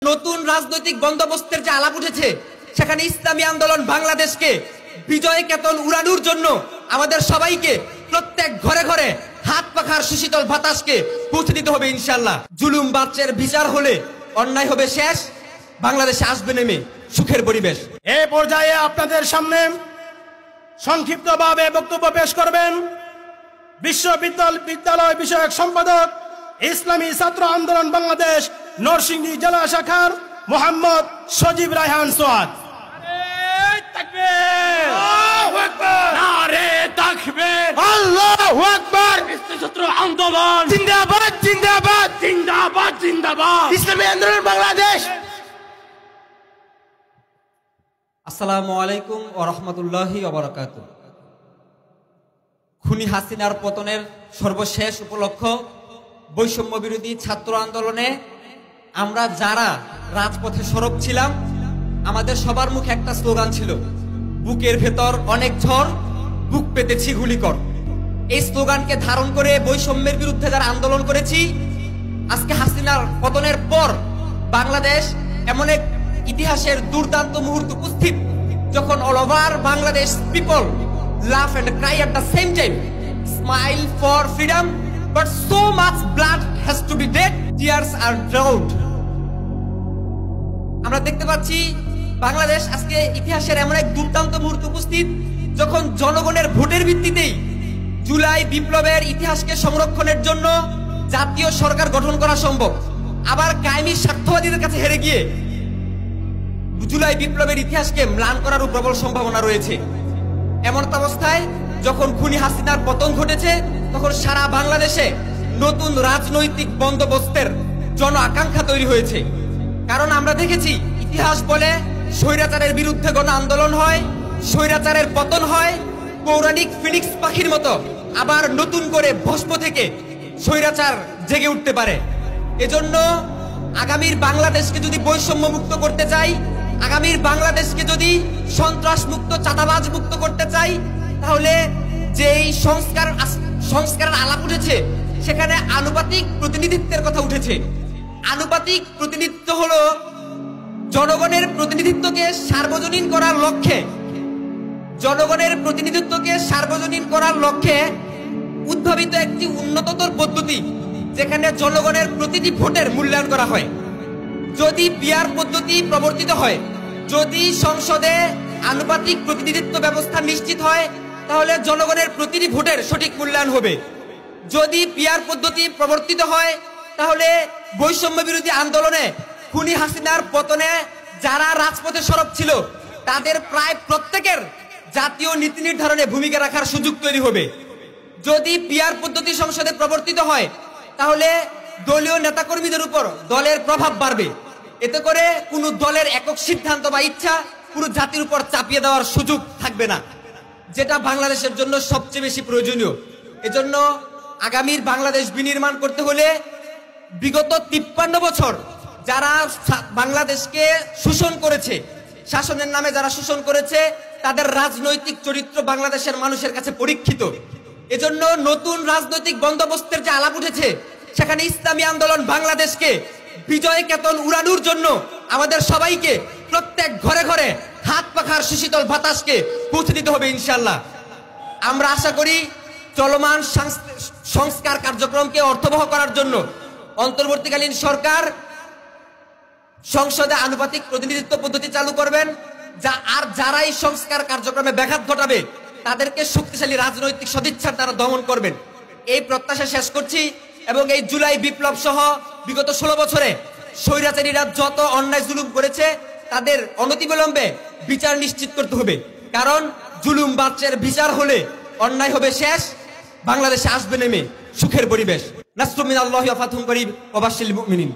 নতুন রাজনৈতিক বন্দোবস্তের যে আলাপ উঠেছে, সেখানে ইসলামী আন্দোলন বাংলাদেশকে বিজয় কেতন উড়ানোর জন্য আমাদের সবাইকে প্রত্যেক ঘরে ঘরে হাত পাখার সুশীতল বাতাসকে পৌঁছে দিতে হবে ইনশাআল্লাহ। জুলুম বাচ্চার বিচার হলে অন্যায় হবে শেষ, বাংলাদেশে আসবে নেমে সুখের পরিবেশ। এই পর্যায়ে আপনাদের সামনে সংক্ষিপ্তভাবে বক্তব্য পেশ করবেন বিশ্ববিদ্যালয় বিষয়ক সম্পাদক, ইসলামী ছাত্র আন্দোলন বাংলাদেশ নরসিংদী জেলা শাখার মোহাম্মদ সজীব রায়হান সোয়াদ। আল্লাহু আকবার। ছাত্র আন্দোলন জিন্দাবাদ জিন্দাবাদ জিন্দাবাদ জিন্দাবাদ। ইসলামী আন্দোলন বাংলাদেশ। আসসালামু আলাইকুম ওয়া রাহমাতুল্লাহি ওয়া বারাকাতুহু। খুনি হাসিনার পতনের সর্বশেষ উপলক্ষ বৈষম্য বিরোধী ছাত্র আন্দোলনে আমরা যারা রাজপথে সরব ছিলাম, আমাদের সবার মুখে একটা স্লোগান ছিল, বুকের ভেতর অনেক ঝড়, বুক পেতেছি গুলিকর। এই স্লোগানকে ধারণ করে বৈষম্যের বিরুদ্ধে যারা আন্দোলন করেছি, আজকে হাসিনার পতনের পর বাংলাদেশ এমন এক ইতিহাসের দুর্দান্ত মুহূর্ত উপস্থিত, যখন all over Bangladesh people love and cry at the same time, smile for freedom, but so much blood has to be dead, tears are drowned. আমরা দেখতে পাচ্ছি বাংলাদেশ আজকে ইতিহাসের এমন এক দুর্দান্ত মুহূর্ত উপস্থিত, যখন জনগণের ভোটের ভিত্তিতেই জুলাই বিপ্লবের ইতিহাসকে সংরক্ষণের জন্য জাতীয় সরকার গঠন করা সম্ভব। আবার কায়েমি স্বার্থবাদীদের কাছে হেরে গিয়ে জুলাই বিপ্লবের ইতিহাসকে ম্লান করারও প্রবল সম্ভাবনা রয়েছে। এমন অবস্থায় যখন খুনি হাসিনার পতন ঘটেছে, তখন সারা বাংলাদেশে নতুন রাজনৈতিক বন্দোবস্তের জন আকাঙ্ক্ষা তৈরি হয়েছে। কারণ আমরা দেখেছি, ইতিহাস বলে স্বৈরাচারের বিরুদ্ধে গণ আন্দোলন হয়, স্বৈরাচারের পতন হয়, পৌরাণিক ফিনিক্স পাখির মতো আবার নতুন করে ভস্ম থেকে স্বৈরাচার জেগে উঠতে পারে। এজন্য আগামীর বাংলাদেশকে যদি বৈষম্য মুক্ত করতে চাই, আগামীর বাংলাদেশকে যদি সন্ত্রাস মুক্ত, চাঁদাবাজ মুক্ত করতে চাই, তাহলে যেই সংস্কারের আলাপ উঠেছে, সেখানে আনুপাতিক প্রতিনিধিত্বের কথা উঠেছে। আনুপাতিক প্রতিনিধিত্ব হলো জনগণের প্রতিনিধিত্বকে সার্বজনীন করার লক্ষ্যে, জনগণের প্রতিনিধিত্বকে সার্বজনীন করার লক্ষ্যে উদ্ভাবিত একটি উন্নততর পদ্ধতি, যেখানে জনগণের প্রতিটি ভোটের মূল্যায়ন করা হয়। যদি পিআর পদ্ধতি প্রবর্তিত হয়, যদি সংসদে আনুপাতিক প্রতিনিধিত্ব ব্যবস্থা নিশ্চিত হয়, তাহলে জনগণের প্রতিটি ভোটের সঠিক মূল্যায়ন হবে। যদি পিআর পদ্ধতি প্রবর্তিত হয়, তাহলে বৈষম্য বিরোধী আন্দোলনে খুনি হাসিনার পতনে যারা রাজপথে সরব ছিল, তাদের প্রায় প্রত্যেকের জাতীয় নীতি নির্ধারণে ভূমিকা রাখার সুযোগ তৈরি হবে। যদি পিআর পদ্ধতি সংসদে প্রবর্তিত হয়, তাহলে দলীয় নেতাকর্মীদের উপর দলের প্রভাব বাড়বে। এতে করে কোনো দলের একক সিদ্ধান্ত বা ইচ্ছা পুরো জাতির উপর চাপিয়ে দেওয়ার সুযোগ থাকবে না, যেটা বাংলাদেশের জন্য সবচেয়ে বেশি প্রয়োজনীয়। এজন্য আগামীর বাংলাদেশ বিনির্মাণ করতে হলে বিগত 53 বছর যারা বাংলাদেশকে শোষণ করেছে, শাসনের নামে যারা শোষণ করেছে, তাদের রাজনৈতিক চরিত্র বাংলাদেশের মানুষের কাছে পরীক্ষিত। এজন্য নতুন রাজনৈতিক বন্দোবস্তের যে আলাপ উঠেছে, সেখানে ইসলামী আন্দোলন বাংলাদেশকে বিজয় কেতন উড়ানোর জন্য আমাদের সবাইকে প্রত্যেক ঘরে ঘরে হাত পাখার সুশীতল বাতাসকে পৌঁছে দিতে হবে ইনশাআল্লাহ। আমরা আশা করি চলমান সংস্কার কার্যক্রমকে অর্থবহ করার জন্য অন্তর্বর্তীকালীন সরকার সংসদে আনুপাতিক প্রতিনিধিত্ব পদ্ধতি চালু করবেন, যারা এই সংস্কার কার্যক্রমে ব্যাঘাত ঘটাবে, তাদেরকে শক্তিশালী রাজনৈতিক সদিচ্ছার দ্বারা দমন করবেন, এই প্রত্যাশা শেষ করছি। এবং এই জুলাই বিপ্লব সহ বিগত 16 বছরে স্বৈরাচারীরা যত অন্যায় জুলুম করেছে, তাদের অনতিবিলম্বে বিচার নিশ্চিত করতে হবে। কারণ জুলুম বাচ্চার বিচার হলে অন্যায় হবে শেষ, বাংলাদেশে আসবে নেমে সুখের পরিবেশ। নাসরুম মিনাল্লাহি ওয়া ফাতহুন করিব ওয়া বাশশিরিল মুমিনিন।